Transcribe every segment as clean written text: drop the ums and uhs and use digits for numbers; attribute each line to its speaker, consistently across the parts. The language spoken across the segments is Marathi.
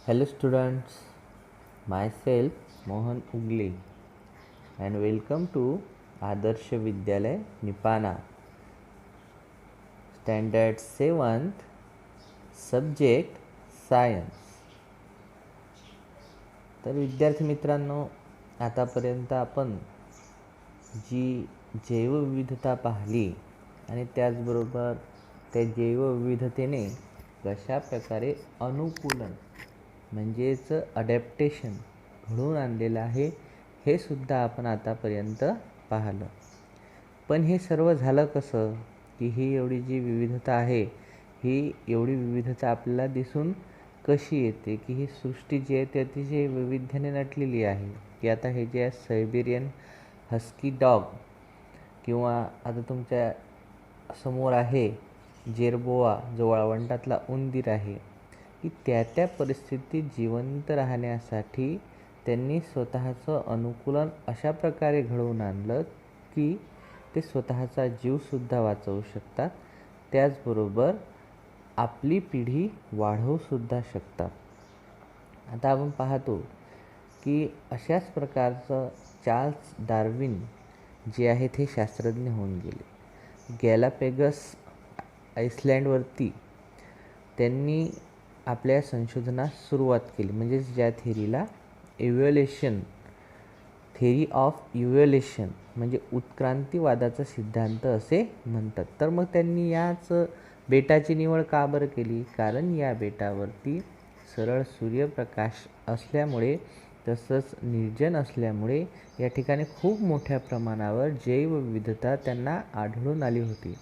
Speaker 1: Hello students, myself Mohan Ugle and welcome to Adarsh Vidyalay Nipana, Standard 7th, Subject Science. तर विद्यार्थी मित्रांनो, आतापर्यंत आपण जी जैवविविधता पाहिली आणि त्याचबरोबर त्या जैवविविधतेने कशा प्रकारे अनुकूलन म्हणजेच अडॅप्टेशन घडवून आणलेलं आहे हे सुद्धा आपण आतापर्यंत पाहिलं. पण हे सर्व झालं कसं की ही एवढी जी विविधता आहे, ही एवढी विविधता आपल्याला दिसून कशी येते की ही सृष्टी जी आहे ती अतिशय वैविध्याने नटलेली आहे. की आता हे जे आहे सायबेरियन हस्की डॉग किंवा आता तुमच्या समोर आहे जेरबोआ जो वाळवंटातला उंदीर आहे, की त्या परिस्थितीत जिवंत राहण्यासाठी त्यांनी स्वतःचं अनुकूलन अशा प्रकारे घडवून आणलं की ते स्वतःचा जीवसुद्धा वाचवू शकतात, त्याचबरोबर आपली पिढी वाढवूसुद्धा शकतात. आता आपण पाहतो की अशाच प्रकारचं चार्ल्स डार्विन जे आहेत हे शास्त्रज्ञ होऊन गेले. गॅलापेगस आइसलँडवरती त्यांनी आपल्या संशोधनास सुरुवात केली, म्हणजेच ज्या थेरीला इव्हॉल्युशन थेरी ऑफ इव्हॉल्युशन म्हणजे उत्क्रांतीवादाचा सिद्धांत असे म्हणतात. तर मग त्यांनी याच बेटाची निवड का बरं केली? कारण या बेटावरती सरळ सूर्यप्रकाश असल्यामुळे तसंच निर्जन असल्यामुळे या ठिकाणी खूप मोठ्या प्रमाणावर जैवविविधता त्यांना आढळून आली होती.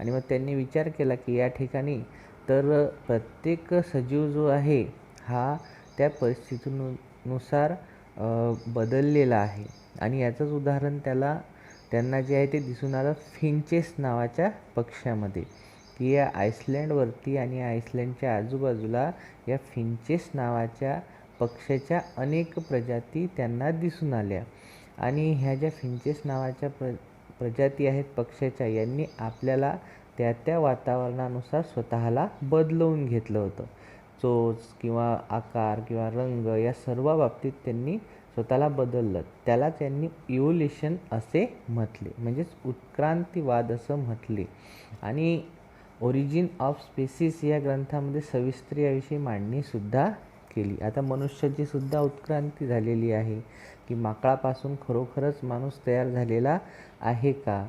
Speaker 1: आणि मग त्यांनी विचार केला की या ठिकाणी तर प्रत्येक सजीव जो आहे हा त्या परिस्थितीनुसार बदललेला आहे. आणि याचंच उदाहरण त्यांना जे आहे ते दिसून आलं फिंचेस नावाच्या पक्ष्यामध्ये, की या आइसलँडवरती आणि आइसलँडच्या आजूबाजूला या फिंचेस नावाच्या पक्ष्याच्या अनेक प्रजाती त्यांना दिसून आल्या. आणि ह्या ज्या फिंचेस नावाच्या प्रजाती आहेत पक्ष्याच्या, यांनी आपल्याला त्या वातावरणानुसार स्वतःला बदलवून घेतलं होतं. चोच किंवा आकार किंवा रंग या सर्व बाबतीत त्यांनी स्वतःला बदललं. त्याला त्यांनी इव्होल्युशन असे म्हटले, म्हणजेच उत्क्रांतीवाद असं म्हटले. आणि ओरिजिन ऑफ स्पेसिस या ग्रंथामध्ये सविस्तर याविषयी मांडणीसुद्धा केली. आता मनुष्याची सुद्धा उत्क्रांती झालेली आहे, की माकडापासून खरोखरच माणूस तयार झालेला आहे का,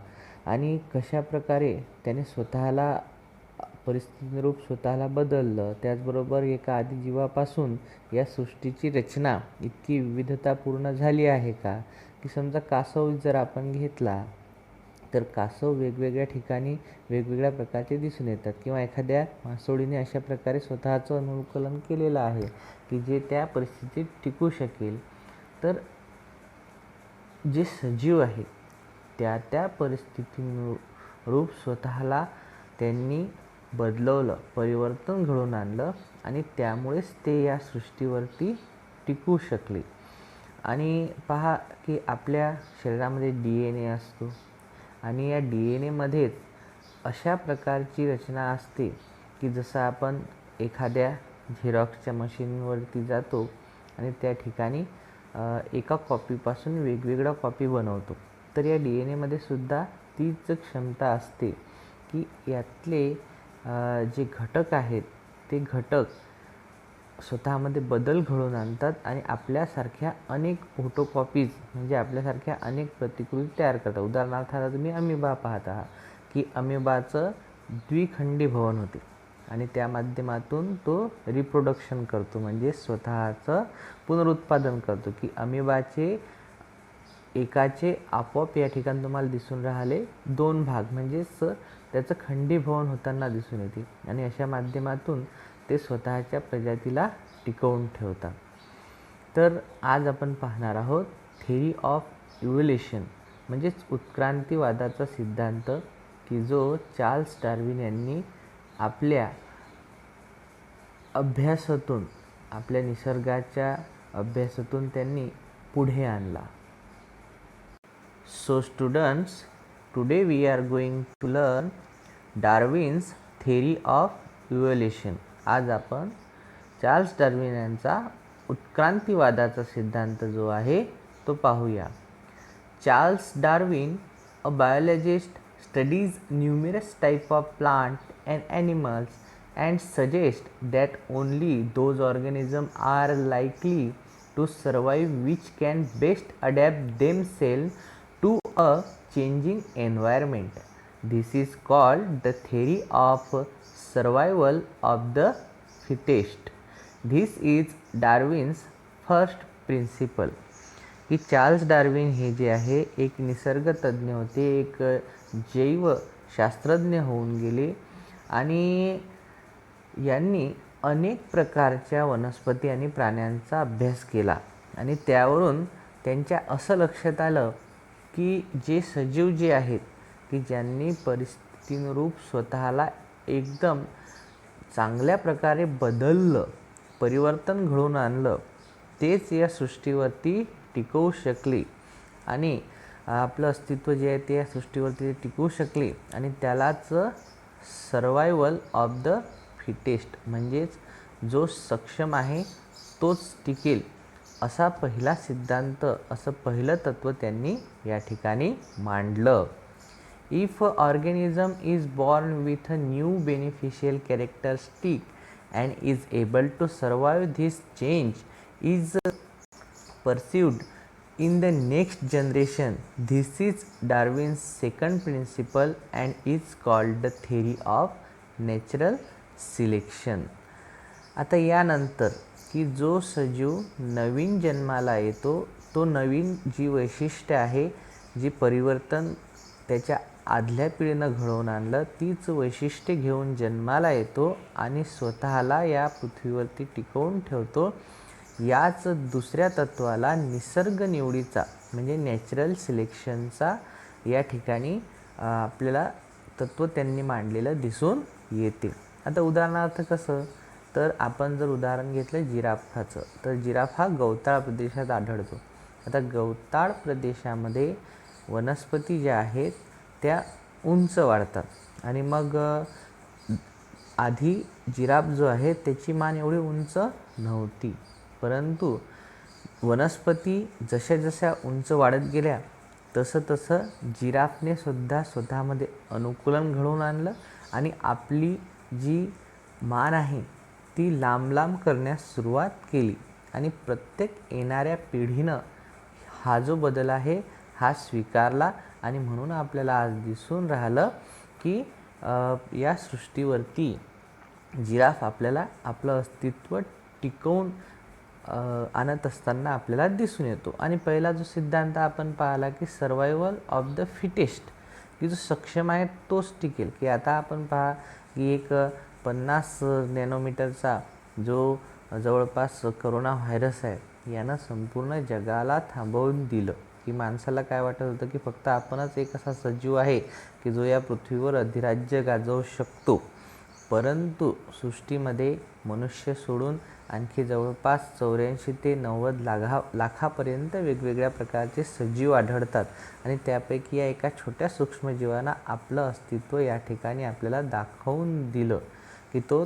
Speaker 1: आणि कशा प्रकारे त्याने स्वतःला परिस्थितीनुरूप स्वतःला बदललं. त्याचबरोबर एका आदिजीवापासून या सृष्टीची रचना इतकी विविधतापूर्ण झाली आहे का, की समजा कासव जर आपण घेतला तर कासव वेगवेगळ्या ठिकाणी वेगवेगळ्या प्रकारचे दिसून येतात, किंवा एखाद्या मासोळीने अशा प्रकारे स्वतःचं अनुकूलन केलेलं आहे की जे त्या परिस्थितीत टिकू शकेल. तर जे सजीव आहेत त्या परिस्थितीनुरूप स्वतःला त्यांनी बदलवलं, परिवर्तन घडवून आणलं, आणि त्यामुळेच ते या सृष्टीवरती टिकू शकले. आणि पहा की आपल्या शरीरामध्ये DNA असतो, आणि या DNAमध्येच अशा प्रकारची रचना असते की जसं आपण एखाद्या झेरॉक्सच्या मशीनवरती जातो आणि त्या ठिकाणी एका कॉपीपासून वेगवेगळ्या कॉपी बनवतो. तर या DNAमध्ये सुद्धा तीच क्षमता असते की यातले जे घटक आहेत ते घटक स्वतःमध्ये बदल घडवून आणतात आणि आपल्यासारख्या अनेक फोटोकॉपीज म्हणजे आपल्यासारख्या अनेक प्रतिकृती तयार करतात. उदाहरणार्थ आता तुम्ही अमिबा पाहत आहात की अमिबाचं द्विखंडी भवन होते आणि त्या माध्यमातून तो रिप्रोडक्शन करतो, म्हणजे स्वतःचं पुनरुत्पादन करतो. की अमिबाचे एकाचे आपोआप या ठिकाणी तुम्हाला दिसून राहिले 2 भाग, म्हणजेच त्याचं खंडीभवन होताना दिसून येते, आणि अशा माध्यमातून ते स्वतःच्या प्रजातीला टिकवून ठेवतात. तर आज आपण पाहणार आहोत थेरी ऑफ इव्होल्युशन म्हणजेच उत्क्रांतीवादाचा सिद्धांत, की जो चार्ल्स डार्विन यांनी आपल्या अभ्यासातून, आपल्या निसर्गाच्या अभ्यासातून त्यांनी पुढे आणला. So students, today we are going to learn Darwin's theory of evolution. आज आपण चार्ल्स डार्विन यांचा उत्क्रांतीवादाचा सिद्धांत जो आहे तो पाहूया. Charles Darwin, a biologist, studies numerous types of plants and animals and suggests that only those organisms are likely to survive which can best adapt themselves to a changing environment. This is called the theory of survival of the fittest. This is Darwin's first principle. की चार्ल्स डार्विन हे जे आहे एक निसर्गतज्ञ होते, एक जैवशास्त्रज्ञ होऊन गेले आणि यांनी अनेक प्रकारच्या वनस्पती आणि प्राण्यांचा अभ्यास केला आणि त्यावरून त्यांच्या असं लक्षात आलं की जे सजीव जे आहेत की ज्यांनी परिस्थितीनुरूप स्वतःला एकदम चांगल्या प्रकारे बदललं, परिवर्तन घडवून आणलं, तेच या सृष्टीवरती टिकवू शकली आणि आपलं अस्तित्व जे आहे ते या सृष्टीवरती टिकवू शकली आणि त्यालाच सर्वायवल ऑफ द फिटेस्ट म्हणजेच जो सक्षम आहे तोच टिकेल असा पहिला सिद्धांत, असं पहिलं तत्त्व त्यांनी या ठिकाणी मांडलं. If a organism is born with a new beneficial characteristic and is able to survive this change is pursued in the next generation. This is Darwin's second principle and is called the theory of natural selection. आता यानंतर की जो सजीव नवीन जन्माला येतो तो नवीन जी वैशिष्ट्य आहे, जी परिवर्तन त्याच्या आदल्या पिढीनं घडवून आणलं तीच वैशिष्ट्ये घेऊन जन्माला येतो आणि स्वतःला या पृथ्वीवरती टिकवून ठेवतो. याच दुसऱ्या तत्वाला निसर्ग निवडीचा म्हणजे नॅचरल सिलेक्शनचा या ठिकाणी आपल्याला तत्त्व त्यांनी मांडलेलं दिसून येते. आता उदाहरणार्थ कसं, तर आपण जर उदाहरण घेतलं जिराफाचं, तर जिराफ हा गवताळ प्रदेशात आढळतो. आता गवताळ प्रदेशामध्ये वनस्पती ज्या आहेत त्या उंच वाढतात आणि मग आधी जिराफ जो आहे त्याची मान एवढी उंच नव्हती, परंतु वनस्पती जशा जशा उंच वाढत गेल्या तसं तसं जिराफने सुद्धा स्वतःमध्ये अनुकूलन घडवून आणलं आणि आपली जी मान आहे ती लांब लांब करण्यास सुरुवात केली आणि प्रत्येक येणाऱ्या पिढीनं हा जो बदल आहे हा स्वीकारला आणि म्हणून आपल्याला आज दिसून राहिलं की या सृष्टीवरती जिराफ आपल्याला आपलं अस्तित्व टिकवून आणत असताना आपल्याला दिसून येतो. आणि पहिला जो सिद्धांत आपण पाहिला की सर्वायवल ऑफ द फिटेस्ट, की जो सक्षम आहे तोच टिकेल. की आता आपण पहा की एक 50 नॅनोमीटरचा जो जवळपास करोना व्हायरस आहे यानं संपूर्ण जगाला थांबवून दिलं. की माणसाला काय वाटत होतं की फक्त आपणच एक असा सजीव आहे की जो या पृथ्वीवर अधिराज्य गाजवू शकतो, परंतु सृष्टीमध्ये मनुष्य सोडून आणखी जवळपास 84 ते 90 लाखापर्यंत वेगवेगळ्या प्रकारचे सजीव आढळतात आणि त्यापैकी या एका छोट्या सूक्ष्मजीवानं आपलं अस्तित्व या ठिकाणी आपल्याला दाखवून दिलं की तो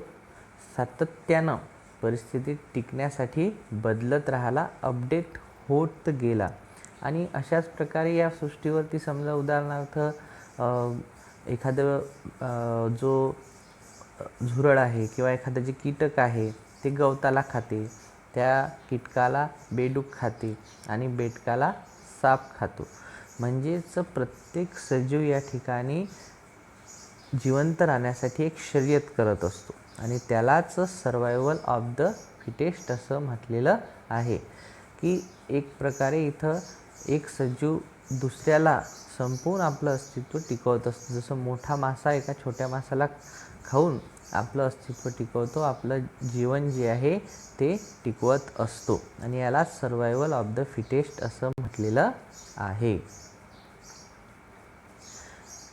Speaker 1: सातत्यानं परिस्थितीत टिकण्यासाठी बदलत राहिला, अपडेट होत गेला. आणि अशाच प्रकारे या सृष्टीवरती समजा उदाहरणार्थ एखादं जो झुरळ आहे किंवा एखादं जे कीटक आहे ते गवताला खाते, त्या कीटकाला बेडूक खाते आणि बेडकाला साप खातो. म्हणजेच प्रत्येक सजीव या ठिकाणी जिवंत राहण्यासाठी एक शर्यत करत असतो आणि त्यालाच सर्वायवल ऑफ द फिटेस्ट असं म्हटलेलं आहे. की एक प्रकारे इथं एक सजीव दुसऱ्याला संपून आपलं अस्तित्व टिकवत असतो. जसं मोठा मासा एका छोट्या मासाला खाऊन आपलं अस्तित्व टिकवतो, आपलं जीवन जे आहे ते टिकवत असतो आणि याला सर्वायवल ऑफ द फिटेस्ट असं म्हटलेलं आहे.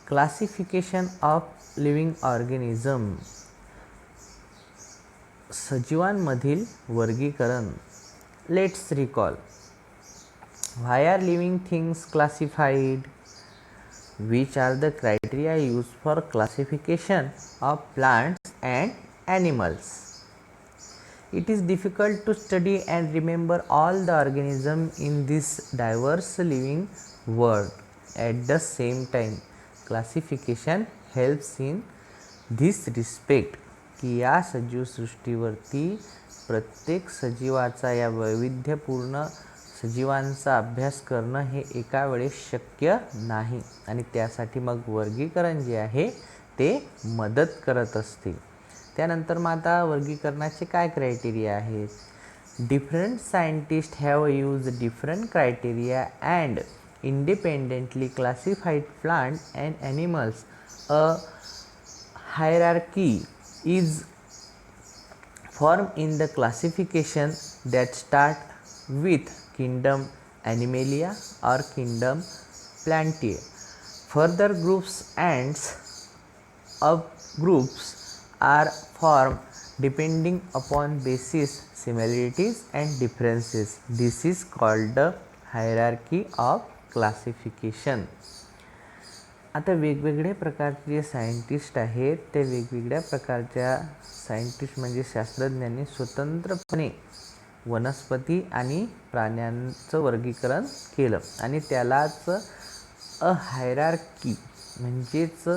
Speaker 1: क्लासिफिकेशन ऑफ लिव्हिंग ऑर्गॅनिझम, सजीवांमधील वर्गीकरण. Let's recall. Why are living things classified? Which are the criteria used for classification of plants and animals? It is difficult to study and remember all the organisms in this diverse living world at the same time. Classification helps in this respect की या सजीव सृष्टीवरती प्रत्येक सजीवाचा या वैविध्यपूर्ण सजीवांचा अभ्यास करणं हे एका वेळेस शक्य नाही आणि त्यासाठी मग वर्गीकरण जे आहे ते मदत करत असते. त्यानंतर मग आता वर्गीकरणाचे काय क्रायटेरिया आहेत. Different scientist have use different criteria and independently classified plant and animals. A hierarchy is formed in the classification that start with kingdom Animalia or kingdom Plantae. Further groups and subgroups are formed depending upon basis similarities and differences. This is called the hierarchy of classification. आता वेगवेगळे प्रकारचे जे सायंटिस्ट आहेत ते वेगवेगळ्या प्रकारच्या सायंटिस्ट म्हणजे शास्त्रज्ञांनी स्वतंत्रपणे वनस्पती आणि प्राण्यांचं वर्गीकरण केलं आणि त्यालाच अ हायरार्की म्हणजेच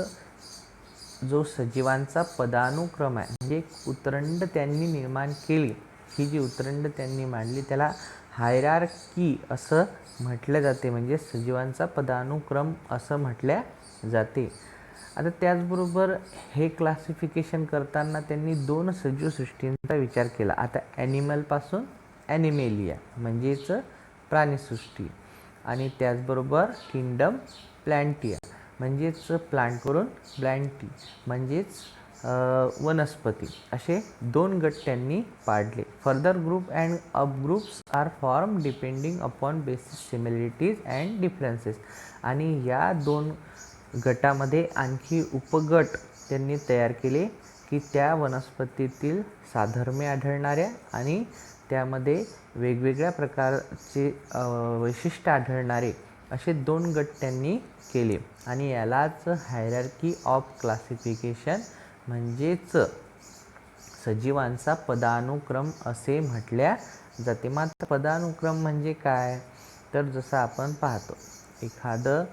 Speaker 1: जो सजीवांचा पदानुक्रम आहे म्हणजे एक उतरंड त्यांनी निर्माण केली. ही जी उतरंड त्यांनी मांडली त्याला हायरार्की असं म्हटलं जाते म्हणजे सजीवांचा पदानुक्रम असं म्हटल्या जाते. आता त्याचबरोबर हे क्लासिफिकेशन करताना त्यांनी दोन सजीव सृष्टींचा विचार केला. आता ॲनिमलपासून ॲनिमेलिया म्हणजेच प्राणीसृष्टी आणि त्याचबरोबर किंगडम प्लॅन्टिया म्हणजेच प्लांटवरून प्लॅन्टी म्हणजेच वनस्पती असे दोन गट त्यांनी पाडले. फर्दर ग्रुप अँड अब groups are form depending upon basis similarities and differences. आणि या दोन गटामध्ये आणखी उपगट त्यांनी तयार केले की त्या वनस्पतीतील साधर्म्य आढळणाऱ्या आणि त्यामध्ये वेगवेगळ्या प्रकारचे वैशिष्ट्य आढळणारे असे दोन गट त्यांनी केले आणि यालाच हायरार्की ऑफ क्लासिफिकेशन म्हणजेच सजीवांचा पदानुक्रम असे म्हटल्या जाते. मात्र पदानुक्रम म्हणजे काय तर जसं आपण पाहतो एखादं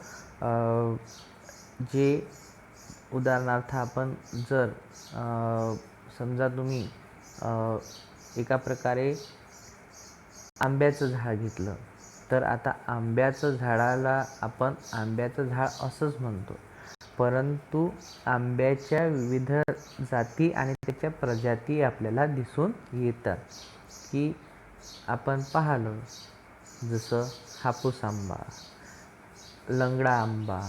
Speaker 1: जे उदाहरणार्थ आपण जर समजा तुम्ही एका प्रकारे आंब्याचं झाड घेतलं तर आता आंब्याचं झाडाला आपण आंब्याचं झाड असंच म्हणतो परंतु आंब्याच्या विविध जाती आणि त्याच्या प्रजाती आपल्याला दिसून येतात की आपण पाहिलं जसं हापूस आंबा, लंगडा आंबा,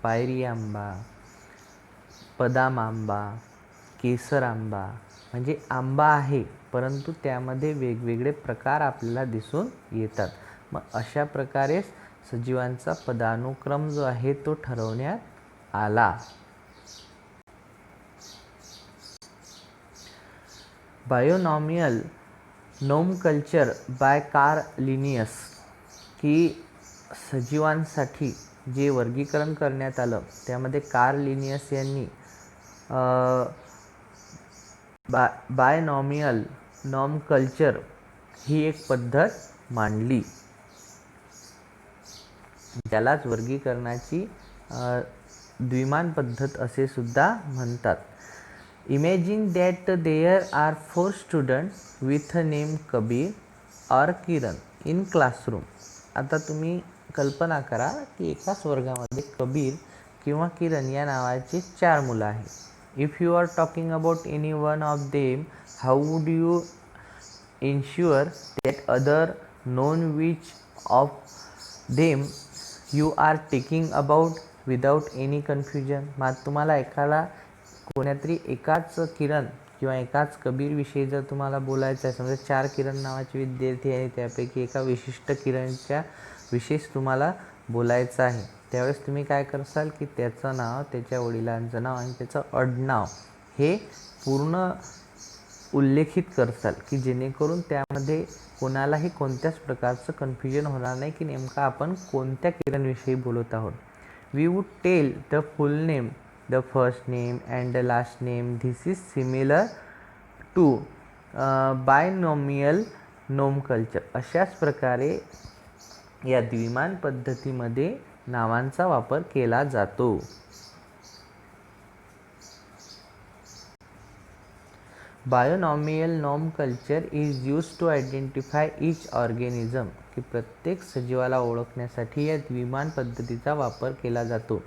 Speaker 1: पायरी आंबा, बदाम आंबा, केसर आंबा म्हणजे आंबा आहे परंतु त्यामध्ये वेगवेगळे प्रकार आपल्याला दिसून येतात. मग अशा प्रकारे सजीवांचा पदानुक्रम जो आहे तो ठरवण्यात आला. बायोनॉमियल नोमकल्चर बाय कार्ल लिनियस की सजीवांसाठी जे वर्गीकरण करण्यात आलं त्यामध्ये कार्ल लिनियस यांनी बायनॉमियल नोमकल्चर ही एक पद्धत मांडली. त्यालाच वर्गीकरणाची द्विमान पद्धत असे सुद्धा म्हणतात. Imagine that there are 4 student with name Kabir और किरण इन क्लासरूम. आता तुम्ही कल्पना करा की एकाच वर्गामध्ये कबीर किंवा किरण या नावाचे 4 मुलं आहेत. If you are talking about any one of them how would you ensure that other know which of them you are taking about without any confusion. मग तुम्हाला एकाला कोण्यातरी एकाच किरण किंवा एकाच कबीरविषयी जर तुम्हाला बोलायचं आहे समजा 4 किरण नावाचे विद्यार्थी आहे त्यापैकी एका विशिष्ट किरणच्या विशेष तुम्हाला बोलायचं आहे त्यावेळेस तुम्ही काय करसाल की त्याचं नाव त्याच्या वडिलांचं नाव आणि त्याचं आडनाव हे पूर्ण उल्लेखित करसाल की जेणेकरून त्यामध्ये कोणालाही कोणत्याच प्रकारचं कन्फ्युजन होणार नाही की नेमका आपण कोणत्या किरणविषयी बोलत आहोत. We would tell the full name, the first name and the last name. This is similar to binomial nomenclature. अशाच प्रकारे या द्विमान पद्धतीमध्ये नावांचा वापर केला जातो. Binomial nomenclature is used to identify each organism, की प्रत्येक सजीवाला ओळखण्यासाठी या द्विमान पद्धतीचा वापर केला जातो.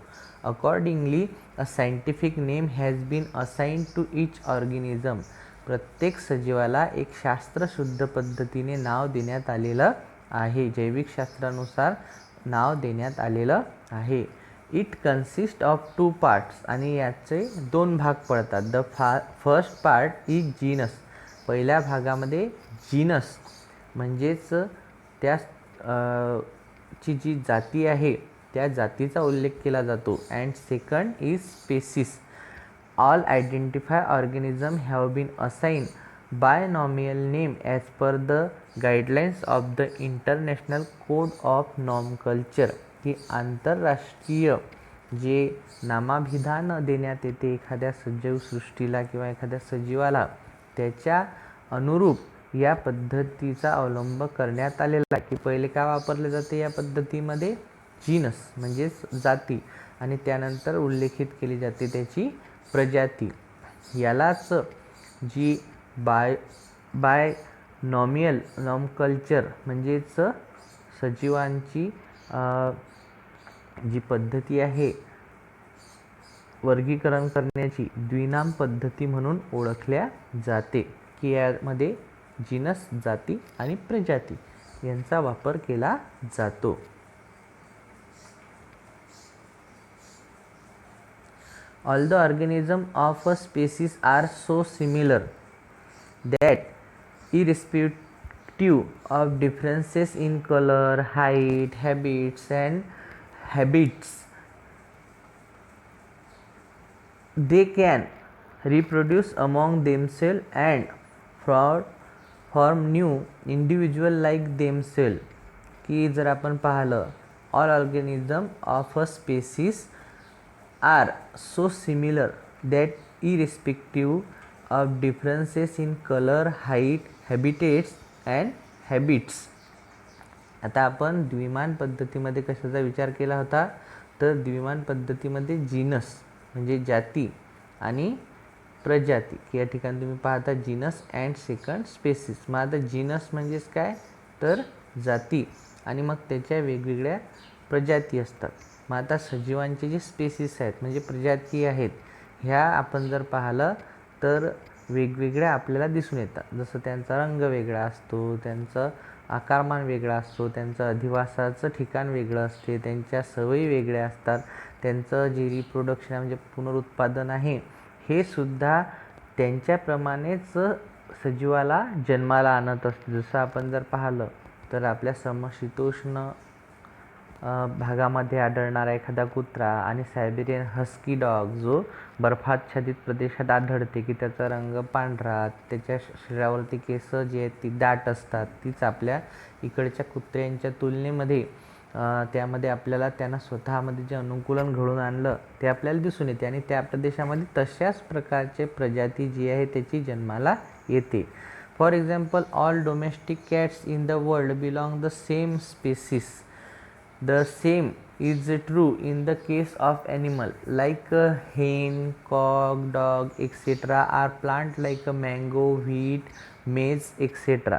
Speaker 1: Accordingly a scientific name has been assigned to each organism. प्रत्येक सजीवाला एक शास्त्रशुद्ध पद्धतीने नाव देण्यात आलेलं आहे, जैविकशास्त्रानुसार नाव देण्यात आलेलं आहे. इट कन्सिस्ट ऑफ 2 पार्ट्स, आणि याचे 2 भाग पडतात. The first part is genus. पहिल्या भागामध्ये जीनस म्हणजेच त्या ची जी जाती आहे त्या जातीचा उल्लेख केला जातो. And second is species. All identify organism have been assign binomial name as per the guidelines of the international code of nomenclature, की आंतरराष्ट्रीय जे नामाभिधान देण्यात येते एखाद्या सजीवसृष्टीला किंवा एखाद्या सजीवाला, त्याच्या अनुरूप या पद्धतीचा अवलंब करण्यात आलेला आहे. की पहिले काय वापरले जाते या पद्धतीमध्ये? जीनस म्हणजेच जाती, आणि त्यानंतर उल्लेखित केली जाते त्याची प्रजाती. यालाच जी बायनॉमियल नॉमकल्चर म्हणजेच सजीवांची जी पद्धती आहे वर्गीकरण करण्याची, द्विनाम पद्धती म्हणून ओळखल्या जाते. की यामध्ये जीनस, जाती आणि प्रजाती यांचा वापर केला जातो. Although organisms of a species are so similar that irrespective of differences in color, height, habits, they can reproduce among themselves and form new individual like themselves. की जर आपण पाहिलं, all organisms of a species are so similar that irrespective of differences in color, height, habitats and habits. आता आपण द्विमान पद्धतीमध्ये कशाचा विचार केला होता? तर द्विमान पद्धतीमध्ये जीनस म्हणजे जाती आणि प्रजाती, की या ठिकाणी तुम्ही पाहता जीनस अँड सेकंड स्पेसिस. मग आता जीनस म्हणजेच काय? तर जाती, आणि मग त्याच्या वेगवेगळ्या प्रजाती असतात. मग आता सजीवांचे जे स्पेसिस आहेत म्हणजे प्रजाती आहेत, ह्या आपण जर पाहिलं तर वेगवेगळ्या आपल्याला दिसून येतात. जसं त्यांचा रंग वेगळा असतो, त्यांचं आकारमान वेगळा असतो, त्यांचं अधिवासाचं ठिकाण वेगळं असते, त्यांच्या सवयी वेगळ्या असतात, त्यांचं जे रिप्रोडक्शन म्हणजे पुनरुत्पादन आहे हे सुद्धा त्यांच्याप्रमाणेच सजीवाला जन्माला आणत असते. जसं आपण जर पाहिलं तर आपल्या समशीतोष्ण भागामध्ये आढळणारा एखादा कुत्रा आणि सायबेरियन हस्की डॉग जो बर्फाच्छादित प्रदेशात आढळते, की त्याचा रंग पांढरा, त्याच्या शरीरावरती केस जी आहेत ती दाट असतात, तीच आपल्या इकडच्या कुत्र्यांच्या तुलनेमध्ये त्यामध्ये आपल्याला त्यांना स्वतःमध्ये जे अनुकूलन घडून आणलं ते आपल्याला दिसून येते, आणि त्या प्रदेशामध्ये तशाच प्रकारचे प्रजाती जी आहे त्याची जन्माला येते. For example, all domestic cats in the world belong the same species. The same is true in the case of animal like hen, cock, dog, etc. are plant like mango, wheat, maize, etc.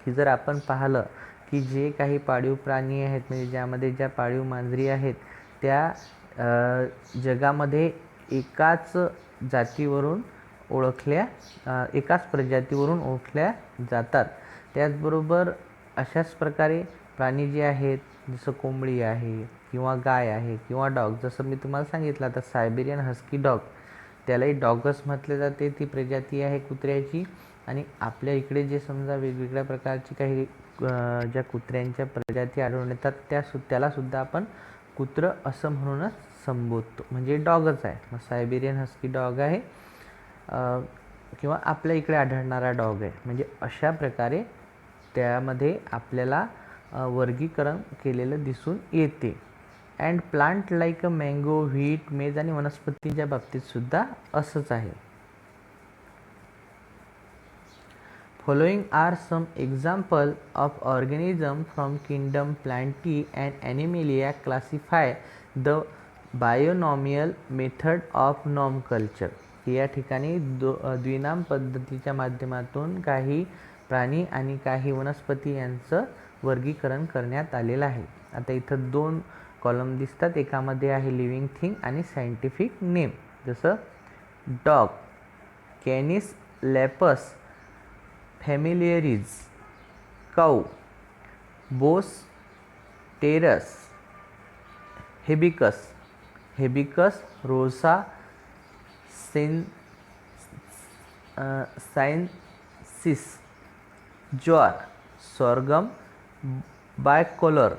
Speaker 1: की जर आपण पाहिलं की जे काही पाळीव प्राणी आहेत म्हणजे ज्यामध्ये ज्या पाळीव मांजरी आहेत त्या जगामध्ये एकाच जातीवरून एकाच प्रजातीवरून ओळखल्या जातात. त्याचबरोबर अशाच प्रकारे प्राणी जे आहेत जसं कोंबडी आहे किंवा गाय आहे किंवा डॉग, जसं मी तुम्हाला सांगितलं आता सायबेरियन हस्की डॉग, त्यालाही डॉगच म्हटले जाते, ती प्रजाती आहे कुत्र्याची. आणि आपल्या इकडे जे समजा वेगवेगळ्या प्रकारची काही ज्या कुत्र्यांच्या प्रजाती आढळून येतात त्यालासुद्धा आपण कुत्रं असं म्हणूनच संबोधतो, म्हणजे डॉगच आहे. मग सायबेरियन हस्की डॉग आहे किंवा आपल्या इकडे आढळणारा डॉग आहे. म्हणजे अशा प्रकारे त्यामध्ये आपल्याला वर्गीकरण केलेलं दिसून येते. And plant like a mango, wheat, मेज आणि वनस्पतींच्या बाबतीत सुद्धा असंच आहे. Following are some example of organism from kingdom Plantae and Animalia classify the binomial method of nomenclature. या ठिकाणी द्विनाम पद्धतीच्या माध्यमातून काही प्राणी आणि काही वनस्पती यांचं वर्गीकरण करण्यात आलेलं आहे. आता इथं दोन कॉलम दिसतात, एकामध्ये आहे लिव्हिंग थिंग आणि सायंटिफिक नेम. जसं dog canis lupus familiaris, cow, bos terus, hibiscus, hibiscus rosa, sinensis, jowar, sorghum, bicolor.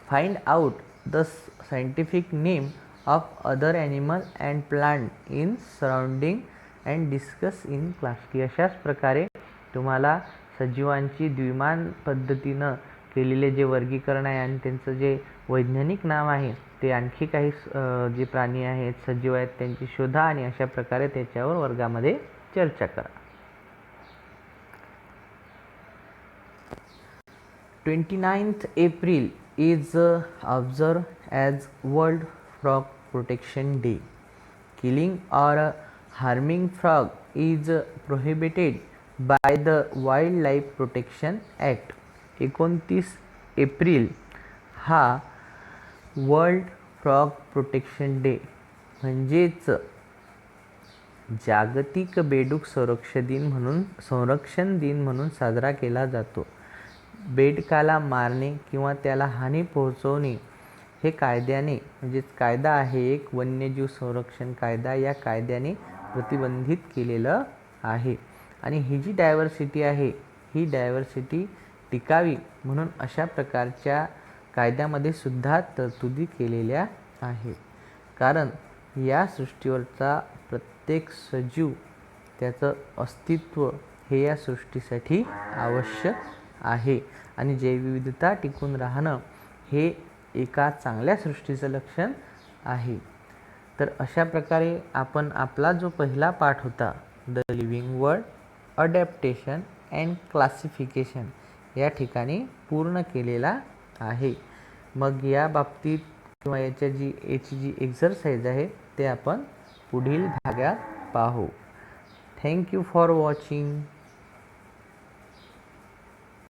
Speaker 1: Find out the scientific name of other animal and plant in surrounding and discuss in class. की अशाच प्रकारे तुम्हाला सजीवांची द्विमान पद्धतीनं केलेले जे वर्गीकरण आहे आणि त्यांचं जे वैज्ञानिक नाव आहे ते आणखी काही जे प्राणी आहेत सजीव आहेत त्यांची शोधा आणि अशा प्रकारे त्याच्यावर वर्गामध्ये चर्चा करा. 29th April is observed as World Frog Protection Day. Killing or harming frog is prohibited by the Wildlife Protection Act. 29 April हा वर्ल्ड फ्रॉग प्रोटेक्शन डे म्हणजेच जागतिक बेडूक संरक्षण दिन म्हणून साजरा केला जातो. बेडकाला मारणे किंवा त्याला हानी पोहोचवणे हे कायद्याने म्हणजेच कायदा आहे एक वन्यजीव संरक्षण कायदा, या कायद्याने प्रतिबंधित केलेलं आहे. आणि ही जी डायव्हर्सिटी आहे ही डायव्हर्सिटी टिकावी म्हणून अशा प्रकारच्या कायद्यामध्ये सुद्धा तरतुदी केलेल्या आहेत. कारण या सृष्टीवरचा प्रत्येक सजीव त्याचं अस्तित्व हे या सृष्टीसाठी आवश्यक आहे आणि जैवविविधता टिकून राहणं हे एका चांगल्या सृष्टीचं लक्षण आहे. तर अशा प्रकारे आपण आपला जो पहिला पाठ होता the living world, adaptation and classification या ठिकाणी पूर्ण केलेला आहे. मग या बाबतीत किंवा याची जी एक्झरसाइज आहे ते आपण पुढील भागात पाहू. Thank you for watching.